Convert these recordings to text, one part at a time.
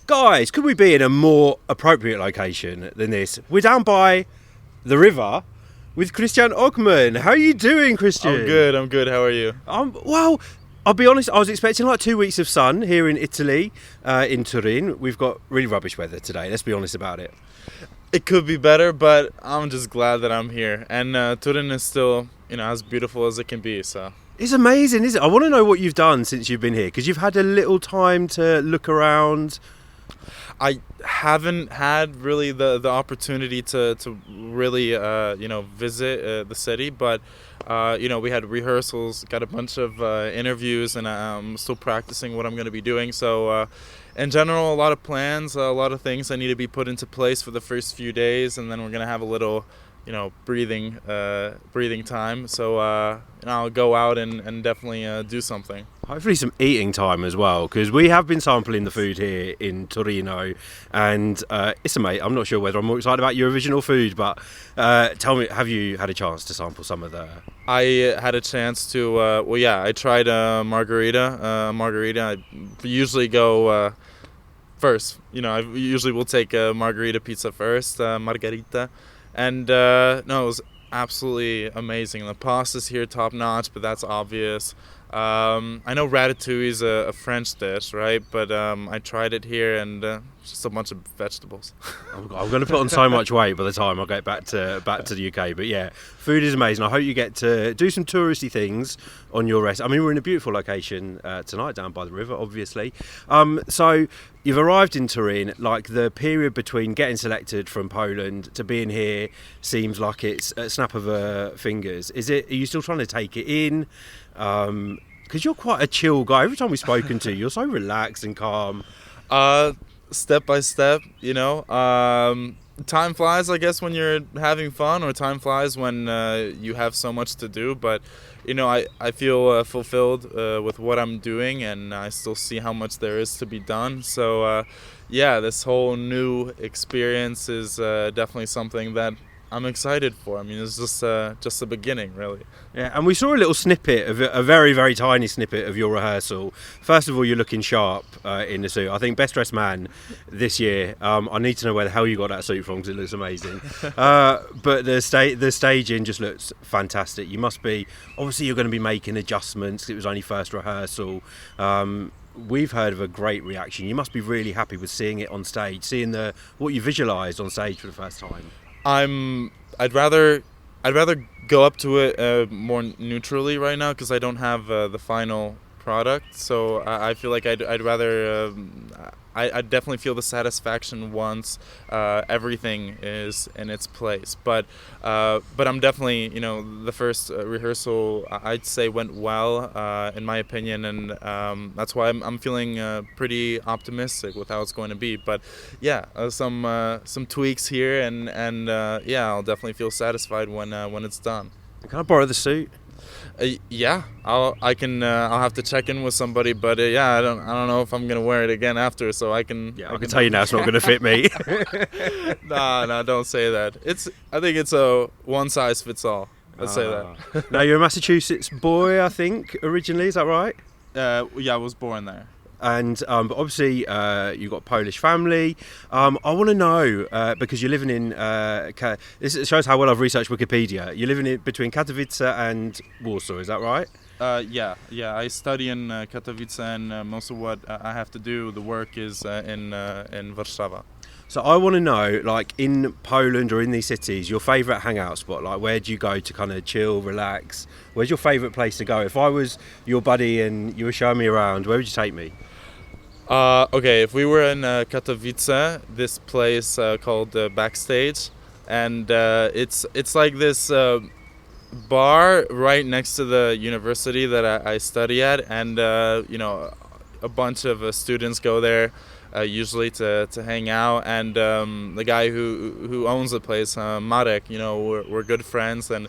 Guys, could we be in a more appropriate location than this? We're down by the river with Krystian Ochman. How are you doing, Krystian? I'm good. How are you? Well, I'll be honest, I was expecting like 2 weeks of sun here in Italy, in Turin. We've got really rubbish weather today, let's be honest about it. It could be better, but I'm just glad that I'm here. And Turin is still, as beautiful as it can be, so... It's amazing, isn't it? I want to know what you've done since you've been here, because you've had a little time to look around. I haven't had really the opportunity to really visit the city, but we had rehearsals, got a bunch of interviews, and I'm still practicing what I'm going to be doing. So in general, a lot of plans, a lot of things that need to be put into place for the first few days, and then we're going to have a little breathing time. So I'll go out and definitely do something. Hopefully some eating time as well, because we have been sampling the food here in Torino, and it's amazing. I'm not sure whether I'm more excited about Eurovision or food, but tell me, have you had a chance to sample some of the... I had a chance to, I tried margarita. I usually go first. I usually will take a margarita pizza first, margarita. And it was absolutely amazing. The pasta's here top notch, but that's obvious. I know ratatouille is a French dish, right? But I tried it here, and just a bunch of vegetables. I'm going to put on so much weight by the time I get back to the UK. But yeah, food is amazing. I hope you get to do some touristy things on your rest. I mean, we're in a beautiful location tonight, down by the river, obviously. So you've arrived in Turin. Like, the period between getting selected from Poland to being here seems like it's a snap of fingers. Are you still trying to take it in? Because you're quite a chill guy. Every time we've spoken to you, you're so relaxed and calm. Step by step, time flies, I guess, when you're having fun, or time flies when you have so much to do. But I feel fulfilled with what I'm doing, and I still see how much there is to be done. So this whole new experience is definitely something that I'm excited for. I mean, it's just the beginning, really. Yeah, and we saw a little snippet of a very, very tiny snippet of your rehearsal. First of all, you're looking sharp in the suit. I think Best Dressed Man this year. I need to know where the hell you got that suit from, because it looks amazing. But the staging just looks fantastic. You must be, obviously you're going to be making adjustments. It was only first rehearsal. We've heard of a great reaction. You must be really happy with seeing it on stage, seeing what you visualised on stage for the first time. I'd rather go up to it more neutrally right now, because I don't have the final product. So I feel like I'd rather I definitely feel the satisfaction once everything is in its place. But I'm definitely, the first rehearsal I'd say went well in my opinion, and that's why I'm feeling pretty optimistic with how it's going to be. But some tweaks here, and I'll definitely feel satisfied when it's done. Can I borrow the suit? I'll have to check in with somebody, but I don't know if I'm gonna wear it again after, so I can tell you now it's not gonna fit me. No, don't say that. I think it's a one size fits all. Let's say that. Now, you're a Massachusetts boy, I think, originally, is that right? I was born there. And but obviously you've got a Polish family. I want to know, because you're living in, this shows how well I've researched Wikipedia. You're living between Katowice and Warsaw, is that right? I study in Katowice, and most of what I have to do, the work, is in Warszawa. So I want to know, like, in Poland or in these cities, your favourite hangout spot. Like, where do you go to kind of chill, relax? Where's your favourite place to go? If I was your buddy and you were showing me around, where would you take me? Okay, if we were in Katowice, this place called Backstage, and it's like this bar right next to the university that I study at, and a bunch of students go there usually to hang out, and the guy who owns the place, Marek, we're good friends, and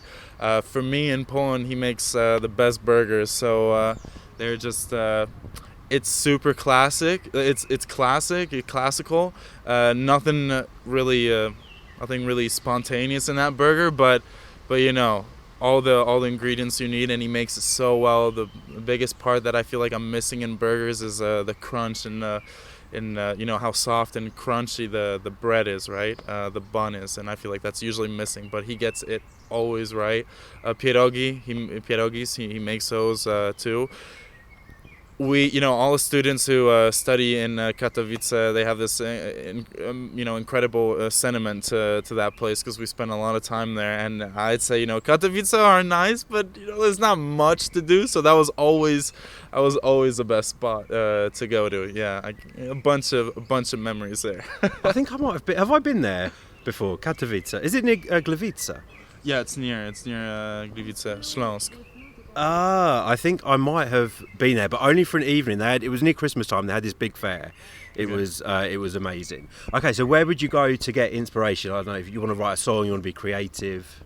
for me in Poland, he makes the best burgers, so they're just it's super classic. It's classical. Nothing really spontaneous in that burger, but all the ingredients you need, and he makes it so well. The biggest part that I feel like I'm missing in burgers is the crunch and you know how soft and crunchy the bread is, right? The bun is, and I feel like that's usually missing. But he gets it always right. Pierogis, he makes those too. You know, all the students who study in Katowice, they have this, you know, incredible sentiment to that place because we spend a lot of time there. And I'd say, you know, Katowice are nice, but you know, there's not much to do. So that was always the best spot to go to. Yeah, a bunch of memories there. I think I might have been. Have I been there before? Katowice. Is it near Gliwice? Yeah, it's near Gliwice, Śląsk. I think I might have been there, but only for an evening. It was near Christmas time. They had this big fair. It was amazing. Okay, so where would you go to get inspiration? I don't know if you want to write a song, you want to be creative.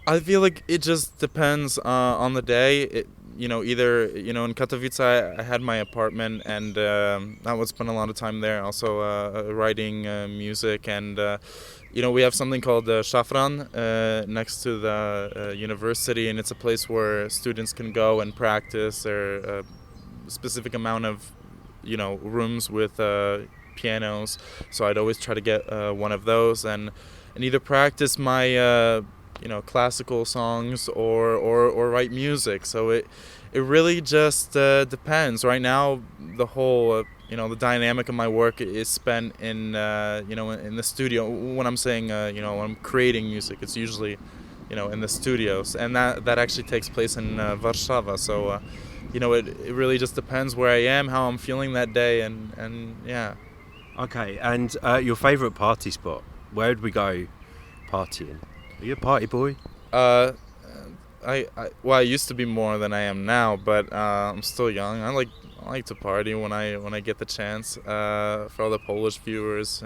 I feel like it just depends on the day. You know, either, you know, in Katowice I had my apartment, and I would spend a lot of time there. Also writing music, and you know, we have something called Szafran next to the university, and it's a place where students can go and practice. There are a specific amount of, you know, rooms with pianos, so I'd always try to get one of those and either practice my you know, classical songs or write music. So it really just depends. Right now, the whole you know, the dynamic of my work is spent in you know, in the studio. When I'm saying you know, when I'm creating music, it's usually, you know, in the studios, and that actually takes place in Warszawa. So you know, it really just depends where I am, how I'm feeling that day, and yeah. Okay, and your favourite party spot? Where would we go partying? Are you a party boy? I used to be more than I am now, but I'm still young. I like to party when I get the chance. For all the Polish viewers,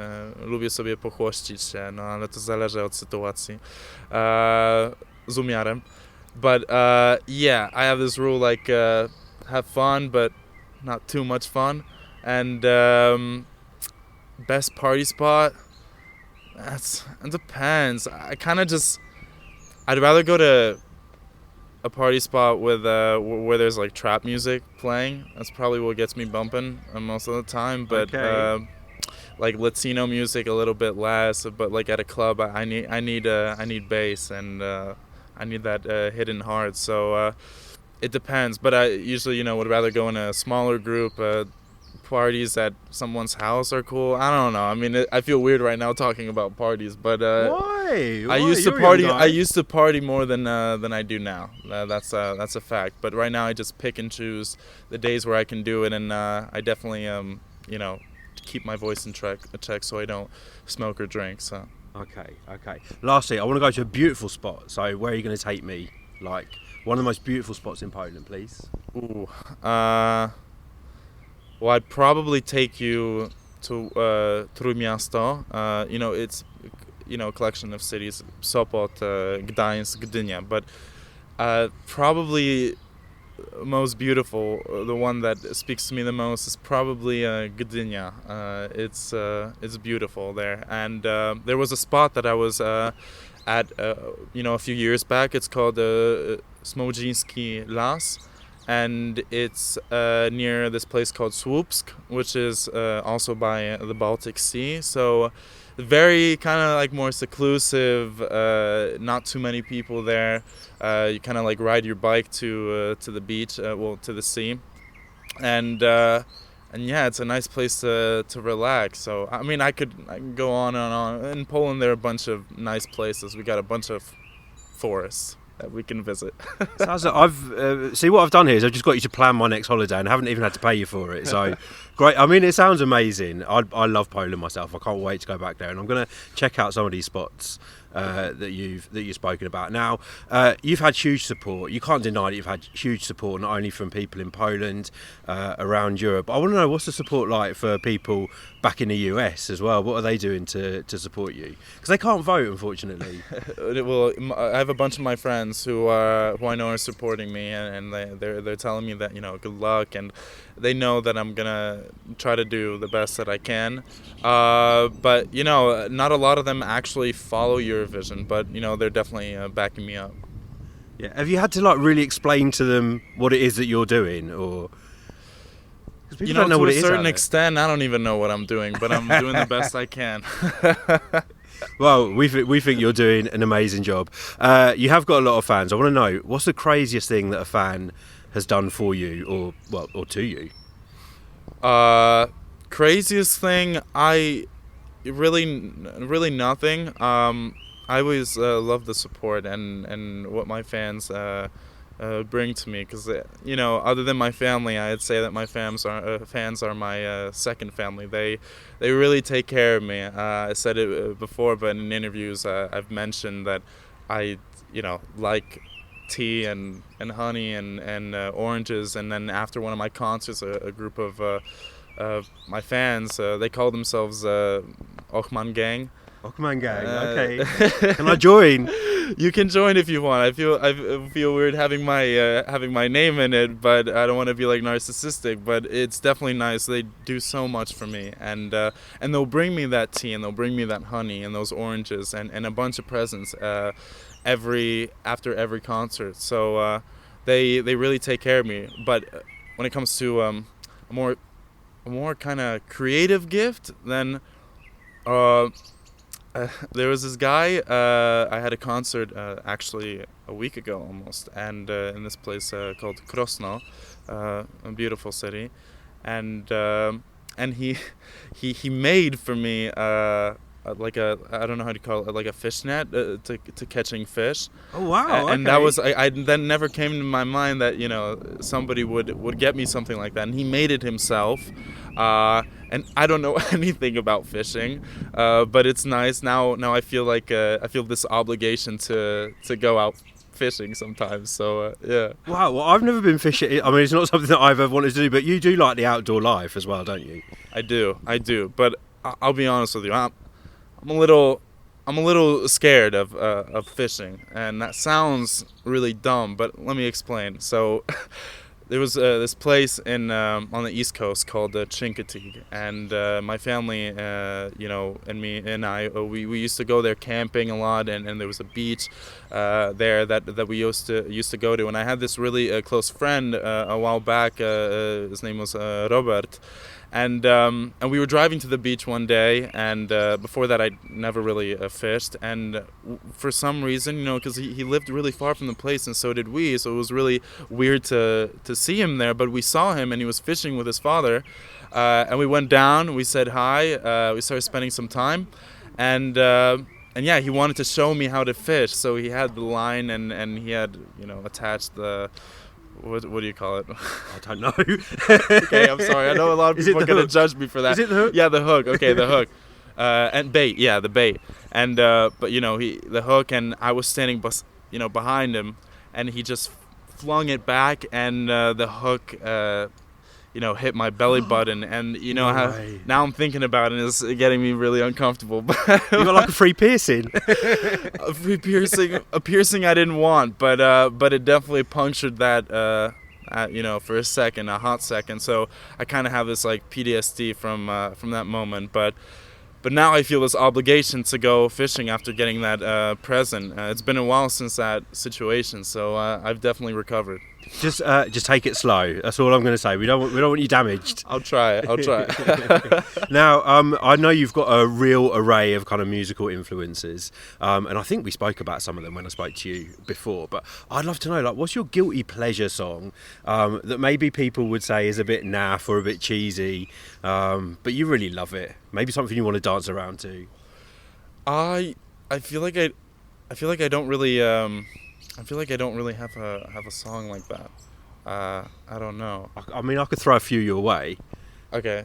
lubię sobie pochłościć się, no ale to zależy od sytuacji. Z umiarem. But yeah, I have this rule, like have fun, but not too much fun. And best party spot? It depends. I'd rather go to a party spot with where there's like trap music playing. That's probably what gets me bumping most of the time. But okay. Like Latino music a little bit less. But like at a club, I need bass, and I need that hidden heart. So it depends. But I usually, you know, would rather go in a smaller group. Parties at someone's house are cool. I don't know. I mean, I feel weird right now talking about parties, but why? I used to party. I used to party more than I do now. That's a fact. But right now, I just pick and choose the days where I can do it, and I definitely you know, keep my voice in check so I don't smoke or drink. So okay. Lastly, I want to go to a beautiful spot. So where are you going to take me? Like one of the most beautiful spots in Poland, please. Ooh. Well, I'd probably take you to Trójmiasto. You know, it's, you know, a collection of cities: Sopot, Gdańsk, Gdynia. But probably most beautiful, the one that speaks to me the most, is probably Gdynia. It's beautiful there, and there was a spot that I was at, you know, a few years back. It's called Smoleński Las. And it's near this place called Słupsk, which is also by the Baltic Sea. So very kind of like more seclusive, not too many people there. You kind of like ride your bike to the beach, well, to the sea. And yeah, it's a nice place to relax. So I mean, I can go on and on. In Poland, there are a bunch of nice places. We got a bunch of forests that we can visit. I've see what I've done here is I've just got you to plan my next holiday, and I haven't even had to pay you for it. So great. I mean, it sounds amazing. I love Poland myself. I can't wait to go back there, and I'm going to check out some of these spots that you've spoken about. Now, you've had huge support. You can't deny that you've had huge support, not only from people in Poland, around Europe. I want to know, what's the support like for people back in the US as well? What are they doing to support you? Because they can't vote, unfortunately. Well, I have a bunch of my friends who I know are supporting me, and they're telling me that, you know, good luck, and they know that I'm gonna try to do the best that I can. But you know, not a lot of them actually follow Eurovision, but you know, they're definitely backing me up. Yeah. Have you had to like really explain to them what it is that you're doing, or? 'Cause people You know, don't know to what a it is out certain there. extent, I don't even know what I'm doing, but I'm doing the best I can. Well, we think you're doing an amazing job. You have got a lot of fans. I want to know, what's the craziest thing that a fan has done for you, or to you? Craziest thing, really nothing. I always love the support and what my fans bring to me, because you know, other than my family, I'd say that my fans are my second family. They really take care of me. I said it before, but in interviews I've mentioned that I, you know, like tea and honey and oranges, and then after one of my concerts, a group of my fans, they call themselves Ochman Gang. Ochman Gang, okay. Can I join? You can join if you want. I feel weird having my name in it, but I don't want to be like narcissistic. But it's definitely nice. They do so much for me, and they'll bring me that tea, and they'll bring me that honey and those oranges and a bunch of presents after every concert. So they really take care of me. But when it comes to a more kind of creative gift, then there was this guy. I had a concert actually a week ago almost, and in this place called Krosno, a beautiful city, and he made for me like a, I don't know how to call it, like a fish net to catching fish. Oh wow! And that was I then never came to my mind that, you know, somebody would get me something like that, and he made it himself. And I don't know anything about fishing, but it's nice now. I feel like I feel this obligation to go out fishing sometimes. So yeah. Wow. Well, I've never been fishing. I mean, it's not something that I've ever wanted to do, but you do like the outdoor life as well, don't you? I do. But I'll be honest with you. I'm a little scared of fishing, and that sounds really dumb, but let me explain. So there was this place on the East Coast called Chincoteague, and my family, you know, and me and I, we used to go there camping a lot, and there was a beach there that we used to go to, and I had this really close friend a while back. His name was Robert. And we were driving to the beach one day, and before that I'd never really fished, and for some reason, you know, because he lived really far from the place, and so did we, so it was really weird to see him there, but we saw him, and he was fishing with his father, and we went down, we said hi, we started spending some time, and yeah, he wanted to show me how to fish, so he had the line, and he had, you know, attached the... What do you call it? I don't know. Okay, I'm sorry. I know a lot of people are going to judge me for that. Is it the hook? Yeah, the hook. Okay, the hook. And bait. Yeah, the bait. And but you know, the hook, and I was standing, behind him, and he just flung it back, and the hook, hit my belly button, and you know how now I'm thinking about it, it's getting me really uncomfortable. You got like a free piercing. A free piercing, a piercing I didn't want, but it definitely punctured that, for a hot second. So I kind of have this like PTSD from that moment, but now I feel this obligation to go fishing after getting that present. It's been a while since that situation, so I've definitely recovered. Just take it slow. That's all I'm going to say. We don't want you damaged. I'll try. Now, I know you've got a real array of kind of musical influences, and I think we spoke about some of them when I spoke to you before. But I'd love to know, like, what's your guilty pleasure song that maybe people would say is a bit naff or a bit cheesy, but you really love it? Maybe something you want to dance around to. I feel like I don't really have a song like that. I don't know. I mean, I could throw a few your way. Okay.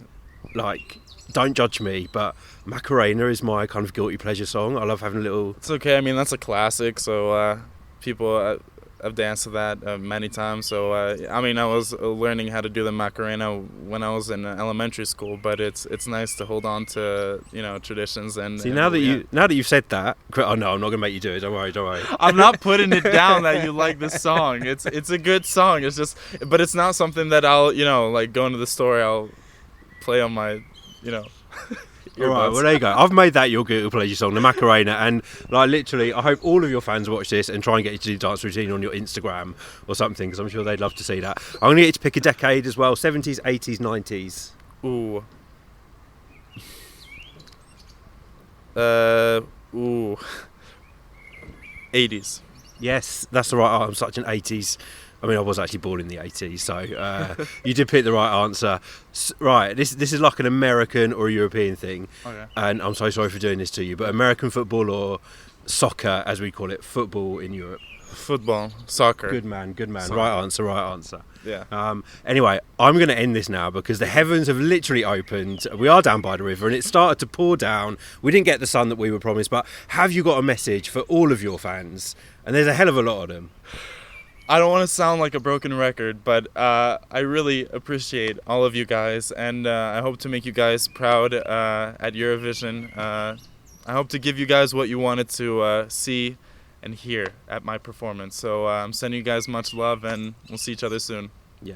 Like, don't judge me, but Macarena is my kind of guilty pleasure song. I love having a little... It's okay. I mean, that's a classic, so people... I've danced to that many times. So I was learning how to do the Macarena when I was in elementary school. But it's nice to hold on to, you know, traditions and. See, now that you've said that, oh no, I'm not gonna make you do it. Don't worry. I'm not putting it down that you like this song. It's a good song. It's just, but it's not something that I'll, you know, like go into the store. I'll play on my, you know. All right, well there you go. I've made that your guilty pleasure song, the Macarena, and like literally, I hope all of your fans watch this and try and get you to do dance routine on your Instagram or something, because I'm sure they'd love to see that. I'm going to get you to pick a decade as well: 70s, 80s, 90s. Ooh. Ooh. 80s. Yes, that's the right. I'm such an 80s. I mean, I was actually born in the 80s, so you did pick the right answer. Right, this is like an American or a European thing, Okay. and I'm so sorry for doing this to you, but American football or soccer, as we call it, football in Europe. Football, soccer. Good man, good man. Soccer. Right answer. Yeah. Anyway, I'm going to end this now because the heavens have literally opened. We are down by the river and it started to pour down. We didn't get the sun that we were promised, but have you got a message for all of your fans? And there's a hell of a lot of them. I don't want to sound like a broken record, but I really appreciate all of you guys, and I hope to make you guys proud at Eurovision. I hope to give you guys what you wanted to see and hear at my performance. So I'm sending you guys much love, and we'll see each other soon. Yeah.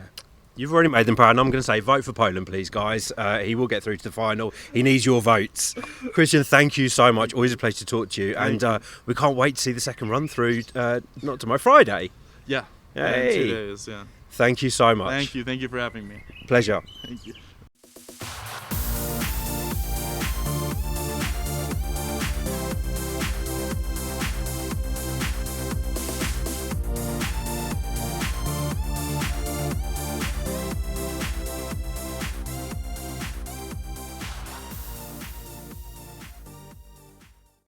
You've already made them proud, and I'm going to say vote for Poland, please, guys. He will get through to the final. He needs your votes. Krystian, thank you so much. Always a pleasure to talk to you. And we can't wait to see the second run through, not tomorrow, Friday. Yeah. Hey. In 2 days, yeah. Thank you so much. Thank you for having me. Pleasure. Thank you.